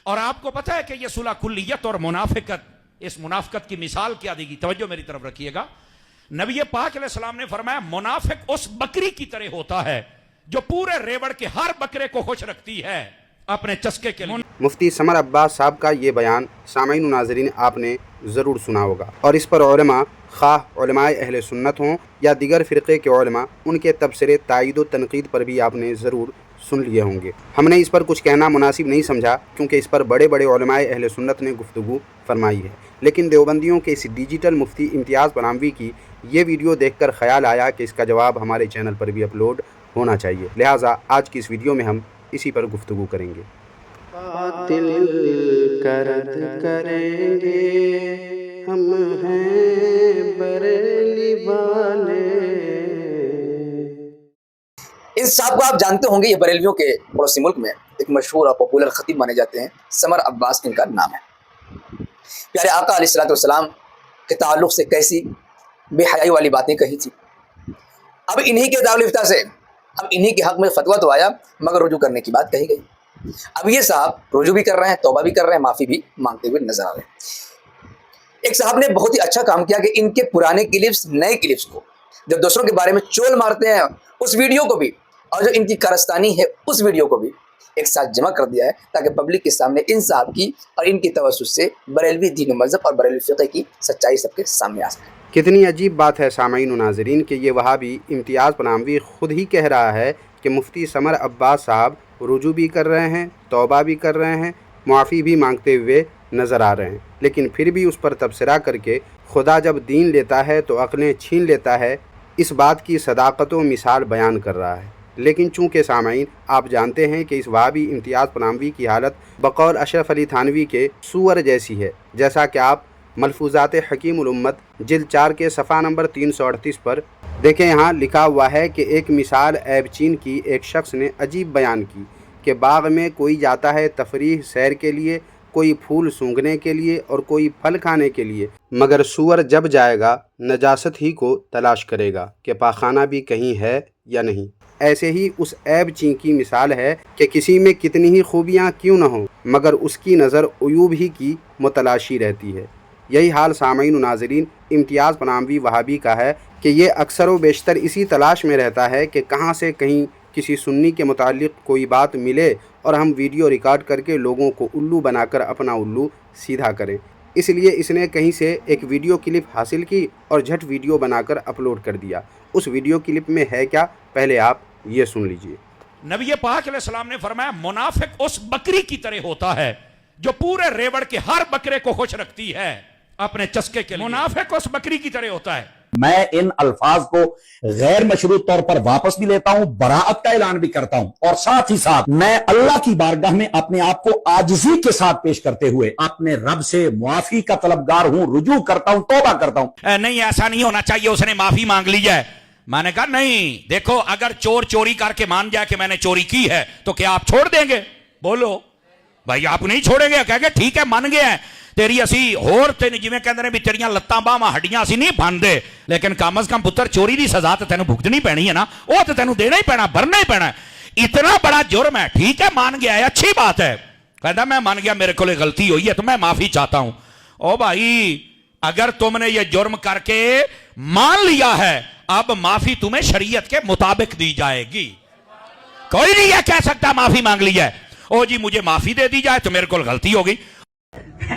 اور آپ کو پتا ہے کہ یہ صلح کلیت اور منافقت، اس منافقت کی مثال کیا دی گئی؟ توجہ میری طرف رکھیے گا۔ نبی پاک علیہ السلام نے فرمایا منافق اس بکری کی طرح ہوتا ہے جو پورے ریوڑ کے ہر بکرے کو خوش رکھتی ہے اپنے چسکے کے لیے۔ مفتی سمر عباس صاحب کا یہ بیان سامعین و ناظرین آپ نے ضرور سنا ہوگا، اور اس پر علماء، خواہ علماء اہل سنت ہوں یا دیگر فرقے کے علماء، ان کے تبصرے، تائید و تنقید پر بھی آپ نے ضرور سن لیے ہوں گے۔ ہم نے اس پر کچھ کہنا مناسب نہیں سمجھا کیونکہ اس پر بڑے بڑے علماء اہل سنت نے گفتگو فرمائی ہے، لیکن دیوبندیوں کے اس ڈیجیٹل مفتی امتیاز پناہوی کی یہ ویڈیو دیکھ کر خیال آیا کہ اس کا جواب ہمارے چینل پر بھی اپلوڈ ہونا چاہیے، لہٰذا آج کی اس ویڈیو میں ہم اسی پر گفتگو کریں گے۔ باطل کرد کریں گے ہم ہیں بریلی والے۔ اس صاحب کو آپ جانتے ہوں گے، یہ بریلویوں کے پڑوسی ملک میں ایک مشہور اور پاپولر خطیب مانے جاتے ہیں، سمر عباس ان کا نام ہے۔ پیارے آقا علیہ السلام کے تعلق سے کیسی بے حیائی والی باتیں کہی تھی۔ اب انہی کے دارالفتہ سے اب انہی کے حق میں فتویٰ تو آیا، مگر رجوع کرنے کی بات کہی گئی۔ اب یہ صاحب رجوع بھی کر رہے ہیں، توبہ بھی کر رہے ہیں، معافی بھی مانگتے ہوئے نظر آ رہے ہیں۔ ایک صاحب نے بہت ہی اچھا کام کیا کہ ان کے پرانے کلپس، نئے کلپس کو جب دوسروں کے بارے میں چول مارتے ہیں، اس ویڈیو کو بھی اور جو ان کی کارستانی ہے اس ویڈیو کو بھی ایک ساتھ جمع کر دیا ہے تاکہ پبلک کے سامنے ان صاحب کی اور ان کی توسط سے بریلوی دین و مذہب اور بریلوی فقہ کی سچائی سب کے سامنے آ سکے۔ کتنی عجیب بات ہے سامعین و ناظرین کہ یہ وہابی امتیاز پناہوی خود ہی کہہ رہا ہے کہ مفتی سمر عباس صاحب رجوع بھی کر رہے ہیں، توبہ بھی کر رہے ہیں، معافی بھی مانگتے ہوئے نظر آ رہے ہیں، لیکن پھر بھی اس پر تبصرہ کر کے خدا جب دین لیتا ہے تو عقلیں چھین لیتا ہے، اس بات کی صداقت و مثال بیان کر رہا ہے۔ لیکن چونکہ سامعین آپ جانتے ہیں کہ اس وہابی امتیاز پناہوی کی حالت بقول اشرف علی تھانوی کے سور جیسی ہے، جیسا کہ آپ ملفوظات حکیم الامت جلد 4 کے صفحہ نمبر 338 پر دیکھیں۔ یہاں لکھا ہوا ہے کہ ایک مثال عیب چین کی ایک شخص نے عجیب بیان کی کہ باغ میں کوئی جاتا ہے تفریح سیر کے لیے، کوئی پھول سونگھنے کے لیے اور کوئی پھل کھانے کے لیے، مگر سور جب جائے گا نجاست ہی کو تلاش کرے گا کہ پاخانہ بھی کہیں ہے یا نہیں۔ ایسے ہی اس عیب چین کی مثال ہے کہ کسی میں کتنی ہی خوبیاں کیوں نہ ہوں مگر اس کی نظر عیوب ہی کی متلاشی رہتی ہے۔ یہی حال سامعین و ناظرین امتیاز پناہوی وہابی کا ہے کہ یہ اکثر و بیشتر اسی تلاش میں رہتا ہے کہ کہاں سے کہیں کسی سنی کے متعلق کوئی بات ملے اور ہم ویڈیو ریکارڈ کر کے لوگوں کو الو بنا کر اپنا الو سیدھا کریں۔ اس لیے اس نے کہیں سے ایک ویڈیو کلپ حاصل کی اور جھٹ ویڈیو بنا کر اپلوڈ کر دیا۔ اس ویڈیو کلپ میں ہے کیا، پہلے آپ یہ سن لیجئے۔ نبی پاک علیہ السلام نے فرمایا منافق اس بکری کی طرح ہوتا ہے جو پورے ریوڑ کے ہر بکرے کو خوش رکھتی ہے اپنے چسکے کے لیے۔ منافق اس بکری کی طرح ہوتا ہے۔ میں ان الفاظ کو غیر مشروط طور پر واپس بھی لیتا ہوں، براءت کا اعلان بھی کرتا ہوں، اور ساتھ ہی ساتھ میں اللہ کی بارگاہ میں اپنے آپ کو عاجزی کے ساتھ پیش کرتے ہوئے اپنے رب سے معافی کا طلبگار ہوں، رجوع کرتا ہوں، توبہ کرتا ہوں۔ نہیں ایسا نہیں ہونا چاہیے، اس نے معافی مانگ لی ہے۔ میں نے کہا نہیں، دیکھو اگر چور چوری کر کے مان جائے کہ میں نے چوری کی ہے تو کیا آپ چھوڑ دیں گے؟ بولو بھائی، آپ نہیں چھوڑیں گے؟ کہہ گے ٹھیک ہے مان گئے ہیں، تیری اسی ہور تین جویں کہندے نے بھی تیریاں لتاں باہاں ہڈیاں اسی نہیں بھاندے، لیکن کم از کم پتر چوری دی سزا تے تینوں بھگتنی پینی ہے نا، وہ تے تینوں دینا ہی پینا، بھرنا ہی پینا ہے۔ اتنا بڑا جرم ہے، ٹھیک ہے مان گیا ہے، اچھی بات ہے، کہتا میں مان گیا، میرے کو غلطی ہوئی ہے تو میں معافی چاہتا ہوں۔ او بھائی، اگر تم نے یہ جرم کر کے مان لیا ہے، اب معافی تمہیں شریعت کے مطابق دی جائے گی۔ کوئی نہیں یہ کہہ سکتا معافی مانگ لی ہے، او جی مجھے معافی دے دی جائے تو میرے کو غلطی ہوگی۔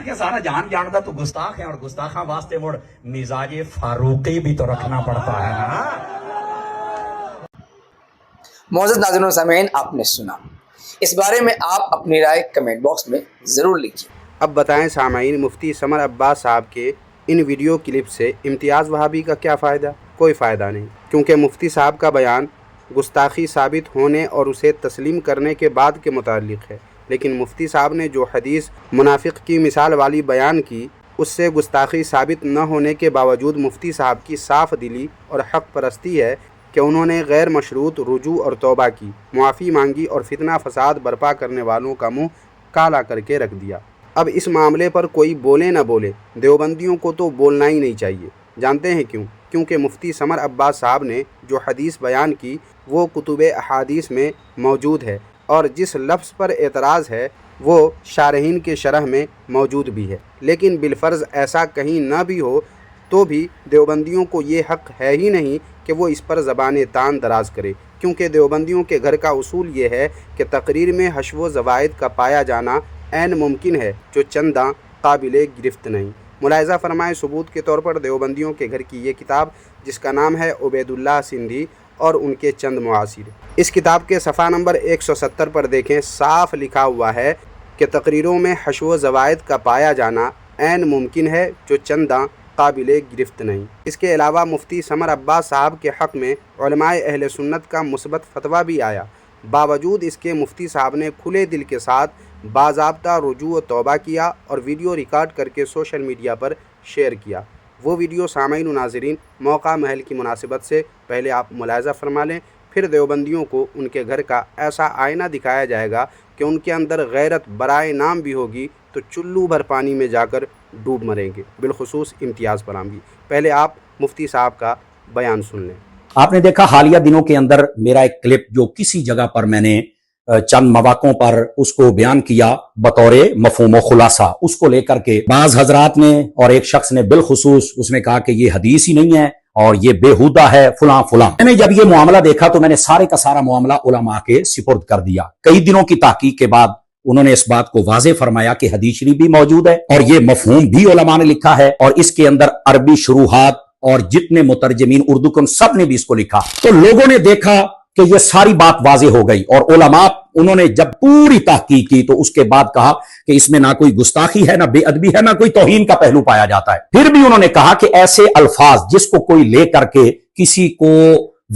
کہ سارا جان جانتا تو گستاخ ہے، اور گستاخاں واسطے مڑ مزاج فاروقی بھی تو رکھنا پڑتا ہے نا۔ معزز ناظرین و سامعین، آپ نے سنا، اس بارے میں آپ اپنی رائے کمنٹ باکس میں ضرور لکھیے۔ اب بتائیں سامعین، مفتی سمر عباس صاحب کے ان ویڈیو کلپ سے امتیاز وہابی کا کیا فائدہ؟ کوئی فائدہ نہیں، کیونکہ مفتی صاحب کا بیان گستاخی ثابت ہونے اور اسے تسلیم کرنے کے بعد کے متعلق ہے، لیکن مفتی صاحب نے جو حدیث منافق کی مثال والی بیان کی، اس سے گستاخی ثابت نہ ہونے کے باوجود مفتی صاحب کی صاف دلی اور حق پرستی ہے کہ انہوں نے غیر مشروط رجوع اور توبہ کی، معافی مانگی اور فتنہ فساد برپا کرنے والوں کا منہ کالا کر کے رکھ دیا۔ اب اس معاملے پر کوئی بولے نہ بولے، دیوبندیوں کو تو بولنا ہی نہیں چاہیے۔ جانتے ہیں کیوں؟ کیونکہ مفتی سمر عباس صاحب نے جو حدیث بیان کی وہ کتب احادیث میں موجود ہے، اور جس لفظ پر اعتراض ہے وہ شارحین کے شرح میں موجود بھی ہے، لیکن بالفرض ایسا کہیں نہ بھی ہو تو بھی دیوبندیوں کو یہ حق ہے ہی نہیں کہ وہ اس پر زبان تان دراز کرے، کیونکہ دیوبندیوں کے گھر کا اصول یہ ہے کہ تقریر میں حشو و زوائد کا پایا جانا عین ممکن ہے جو چنداں قابل گرفت نہیں۔ ملاحظہ فرمائیں ثبوت کے طور پر دیوبندیوں کے گھر کی یہ کتاب جس کا نام ہے عبید اللہ سندھی اور ان کے چند معاصر، اس کتاب کے صفحہ نمبر 170 پر دیکھیں، صاف لکھا ہوا ہے کہ تقریروں میں حشو و زوائد کا پایا جانا عین ممکن ہے جو چنداں قابل گرفت نہیں۔ اس کے علاوہ مفتی سمر عباس صاحب کے حق میں علماء اہل سنت کا مثبت فتویٰ بھی آیا، باوجود اس کے مفتی صاحب نے کھلے دل کے ساتھ باضابطہ رجوع و توبہ کیا اور ویڈیو ریکارڈ کر کے سوشل میڈیا پر شیئر کیا۔ وہ ویڈیو سامعین و ناظرین موقع محل کی مناسبت سے پہلے آپ ملاحظہ فرما لیں، پھر دیوبندیوں کو ان کے گھر کا ایسا آئینہ دکھایا جائے گا کہ ان کے اندر غیرت برائے نام بھی ہوگی تو چلو بھر پانی میں جا کر ڈوب مریں گے، بالخصوص امتیاز پراموی۔ پہلے آپ مفتی صاحب کا بیان سن لیں۔ آپ نے دیکھا حالیہ دنوں کے اندر میرا ایک کلپ جو کسی جگہ پر میں نے چند مواقعوں پر اس کو بیان کیا بطور مفہوم و خلاصہ، اس کو لے کر کے بعض حضرات نے اور ایک شخص نے بالخصوص اس نے کہا کہ یہ حدیث ہی نہیں ہے اور یہ بےہودہ ہے فلاں فلاں۔ میں نے جب یہ معاملہ دیکھا تو میں نے سارے کا سارا معاملہ علماء کے سپرد کر دیا۔ کئی دنوں کی تحقیق کے بعد انہوں نے اس بات کو واضح فرمایا کہ حدیث شریف بھی موجود ہے اور یہ مفہوم بھی علماء نے لکھا ہے اور اس کے اندر عربی شروحات اور جتنے مترجمین اردو کے سب نے بھی اس کو لکھا۔ تو لوگوں نے دیکھا کہ یہ ساری بات واضح ہو گئی اور علماء انہوں نے جب پوری تحقیق کی تو اس کے بعد کہا کہ اس میں نہ کوئی گستاخی ہے، نہ بے ادبی ہے، نہ کوئی توہین کا پہلو پایا جاتا ہے۔ پھر بھی انہوں نے کہا کہ ایسے الفاظ جس کو کوئی لے کر کے کسی کو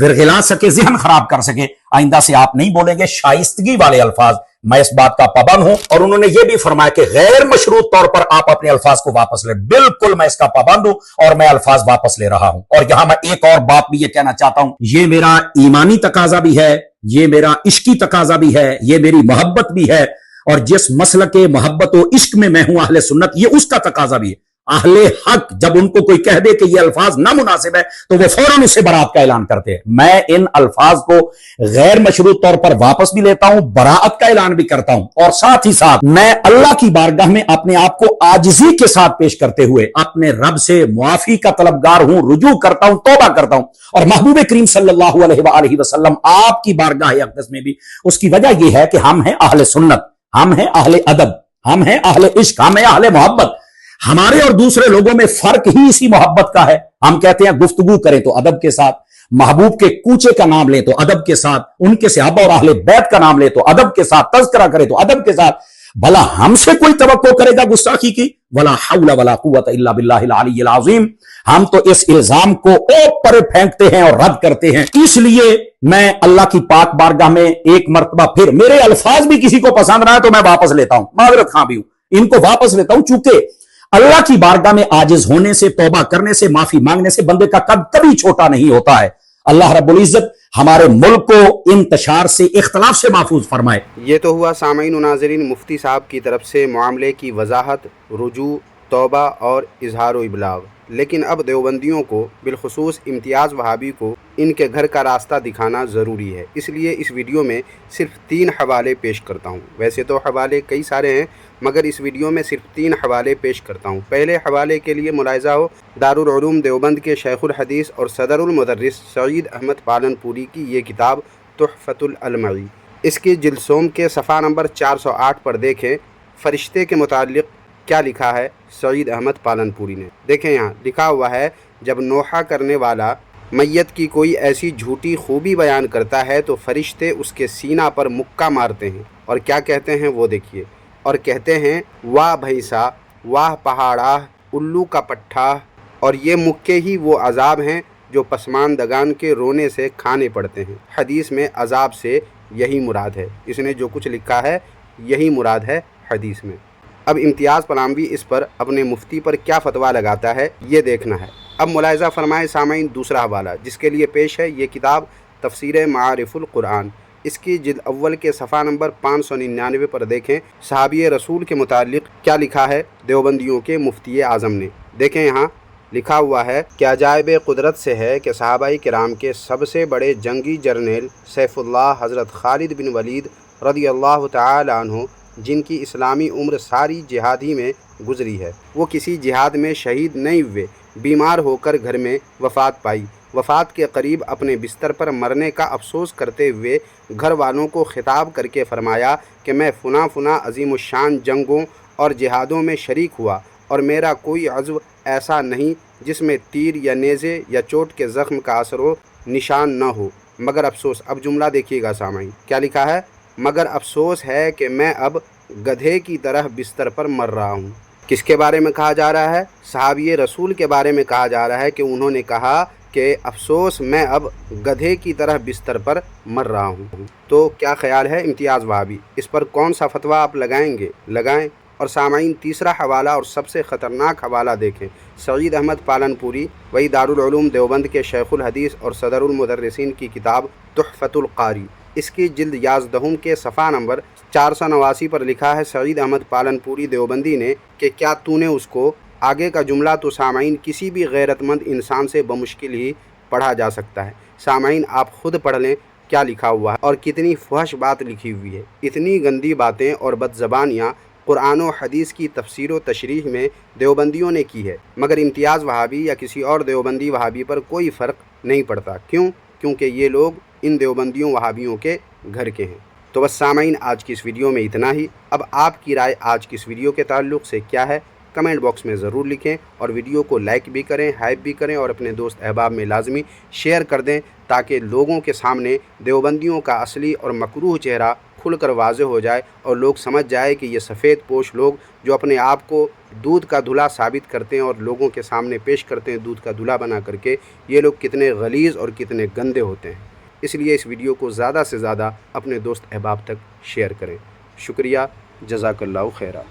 ورغلا سکے، ذہن خراب کر سکے، آئندہ سے آپ نہیں بولیں گے، شائستگی والے الفاظ۔ میں اس بات کا پابند ہوں اور انہوں نے یہ بھی فرمایا کہ غیر مشروط طور پر آپ اپنے الفاظ کو واپس لیں۔ بالکل میں اس کا پابند ہوں اور میں الفاظ واپس لے رہا ہوں۔ اور یہاں میں ایک اور بات بھی یہ کہنا چاہتا ہوں، یہ میرا ایمانی تقاضا بھی ہے، یہ میرا عشقی تقاضا بھی ہے، یہ میری محبت بھی ہے، اور جس مسلک محبت و عشق میں ہوں اہل سنت، یہ اس کا تقاضا بھی ہے۔ اہل حق جب ان کو کوئی کہہ دے کہ یہ الفاظ نامناسب ہے تو وہ فوراً اس سے برات کا اعلان کرتے ہیں۔ میں ان الفاظ کو غیر مشروط طور پر واپس بھی لیتا ہوں، براعت کا اعلان بھی کرتا ہوں، اور ساتھ ہی ساتھ میں اللہ کی بارگاہ میں اپنے آپ کو عاجزی کے ساتھ پیش کرتے ہوئے اپنے رب سے معافی کا طلبگار ہوں، رجوع کرتا ہوں، توبہ کرتا ہوں۔ اور محبوب کریم صلی اللہ علیہ وآلہ وسلم آپ کی بارگاہ اقدس میں بھی اس کی وجہ یہ ہے کہ ہم ہیں اہل سنت، ہم ہیں اہل ادب، ہم ہیں اہل عشق، ہم ہیں اہل محبت۔ ہمارے اور دوسرے لوگوں میں فرق ہی اسی محبت کا ہے۔ ہم کہتے ہیں گفتگو کریں تو ادب کے ساتھ، محبوب کے کوچے کا نام لیں تو ادب کے ساتھ، ان کے صحابہ اور اہل بیت کا نام لیں تو ادب کے ساتھ، تذکرہ کریں تو ادب کے ساتھ۔ بھلا ہم سے کوئی توقع کرے گا گستاخی کی؟ ولا حول ولا قوت الا باللہ العلی العظیم۔ ہم تو اس الزام کو اوپر پھینکتے ہیں اور رد کرتے ہیں۔ اس لیے میں اللہ کی پاک بارگاہ میں ایک مرتبہ پھر، میرے الفاظ بھی کسی کو پسند نہ آئے تو میں واپس لیتا ہوں، معذرت خواہ بھی ہوں، ان کو واپس لیتا ہوں، چونکہ اللہ کی بارگاہ میں عاجز ہونے سے، توبہ کرنے سے، معافی مانگنے سے بندے کا قد کبھی چھوٹا نہیں ہوتا ہے۔ اللہ رب العزت ہمارے ملک کو انتشار سے، اختلاف سے محفوظ فرمائے۔ یہ تو ہوا سامعین و ناظرین مفتی صاحب کی طرف سے معاملے کی وضاحت، رجوع، توبہ اور اظہار و ابلاغ۔ لیکن اب دیوبندیوں کو، بالخصوص امتیاز وہابی کو، ان کے گھر کا راستہ دکھانا ضروری ہے۔ اس لیے اس ویڈیو میں صرف 3 حوالے پیش کرتا ہوں۔ ویسے تو حوالے کئی سارے ہیں مگر اس ویڈیو میں صرف 3 حوالے پیش کرتا ہوں۔ پہلے حوالے کے لیے ملاحظہ ہو دارالعلوم دیوبند کے شیخ الحدیث اور صدر المدرس سعید احمد پالن پوری کی یہ کتاب تحفۃ العلمعی۔ اس کی جلسوم کے صفحہ نمبر 408 پر دیکھیں فرشتے کے متعلق کیا لکھا ہے سعید احمد پالن پوری نے۔ دیکھیں یہاں لکھا ہوا ہے، جب نوحہ کرنے والا میت کی کوئی ایسی جھوٹی خوبی بیان کرتا ہے تو فرشتے اس کے سینہ پر مکہ مارتے ہیں اور کیا کہتے ہیں وہ دیکھیے، اور کہتے ہیں واہ بھیسا، واہ پہاڑا، الو کا پٹھا، اور یہ مکے ہی وہ عذاب ہیں جو پسماندگان کے رونے سے کھانے پڑتے ہیں۔ حدیث میں عذاب سے یہی مراد ہے، اس نے جو کچھ لکھا ہے یہی مراد ہے حدیث میں۔ اب امتیاز پلاموی اس پر اپنے مفتی پر کیا فتویٰ لگاتا ہے یہ دیکھنا ہے۔ اب ملاحظہ فرمائے سامعین دوسرا حوالہ جس کے لیے پیش ہے یہ کتاب تفسیر معارف القرآن۔ اس کی جلد اول کے صفحہ نمبر 599 پر دیکھیں صحابی رسول کے متعلق کیا لکھا ہے دیوبندیوں کے مفتی اعظم نے۔ دیکھیں یہاں لکھا ہوا ہے کہ عجائب قدرت سے ہے کہ صحابہ کرام کے سب سے بڑے جنگی جرنیل سیف اللہ حضرت خالد بن ولید رضی اللہ تعالی عنہ جن کی اسلامی عمر ساری جہاد ہی میں گزری ہے، وہ کسی جہاد میں شہید نہیں ہوئے، بیمار ہو کر گھر میں وفات پائی۔ وفات کے قریب اپنے بستر پر مرنے کا افسوس کرتے ہوئے گھر والوں کو خطاب کر کے فرمایا کہ میں فلاں فلاں عظیم الشان جنگوں اور جہادوں میں شریک ہوا اور میرا کوئی عضو ایسا نہیں جس میں تیر یا نیزے یا چوٹ کے زخم کا اثر و نشان نہ ہو، مگر افسوس، اب جملہ دیکھیے گا سامعین، کیا لکھا ہے؟ مگر افسوس ہے کہ میں اب گدھے کی طرح بستر پر مر رہا ہوں۔ کس کے بارے میں کہا جا رہا ہے؟ صحابی رسول کے بارے میں کہا جا رہا ہے کہ انہوں نے کہا کہ افسوس میں اب گدھے کی طرح بستر پر مر رہا ہوں۔ تو کیا خیال ہے امتیاز وہابی، اس پر کون سا فتویٰ آپ لگائیں گے؟ لگائیں۔ اور سامعین، تیسرا حوالہ اور سب سے خطرناک حوالہ دیکھیں، سعید احمد پالنپوری، وہی دارالعلوم دیوبند کے شیخ الحدیث اور صدر المدرسین کی کتاب تحفۃ القاری، اس کی جلد 11 کے صفحہ نمبر 489 پر لکھا ہے سعید احمد پالنپوری دیوبندی نے کہ کیا تو نے اس کو، آگے کا جملہ تو سامعین کسی بھی غیرت مند انسان سے بمشکل ہی پڑھا جا سکتا ہے۔ سامعین آپ خود پڑھ لیں کیا لکھا ہوا ہے اور کتنی فحش بات لکھی ہوئی ہے۔ اتنی گندی باتیں اور بد زبانیاں قرآن و حدیث کی تفسیر و تشریح میں دیوبندیوں نے کی ہے، مگر امتیاز وہابی یا کسی اور دیوبندی وہابی پر کوئی فرق نہیں پڑتا۔ کیوں؟ کیونکہ یہ لوگ ان دیوبندیوں وہابیوں کے گھر کے ہیں۔ تو بس سامعین، آج کی اس ویڈیو میں اتنا ہی۔ اب آپ کی رائے آج کی اس ویڈیو کے تعلق سے کیا ہے؟ کمنٹ باکس میں ضرور لکھیں اور ویڈیو کو لائک بھی کریں، ہائپ بھی کریں اور اپنے دوست احباب میں لازمی شیئر کر دیں تاکہ لوگوں کے سامنے دیوبندیوں کا اصلی اور مکروہ چہرہ کھل کر واضح ہو جائے اور لوگ سمجھ جائے کہ یہ سفید پوش لوگ جو اپنے آپ کو دودھ کا دھلا ثابت کرتے ہیں اور لوگوں کے سامنے پیش کرتے ہیں دودھ کا دھلا بنا کر کے، یہ لوگ کتنے غلیظ اور کتنے گندے ہوتے ہیں۔ اس لیے اس ویڈیو کو زیادہ سے زیادہ اپنے دوست احباب تک شیئر کریں۔ شکریہ، جزاک اللہ خیرہ۔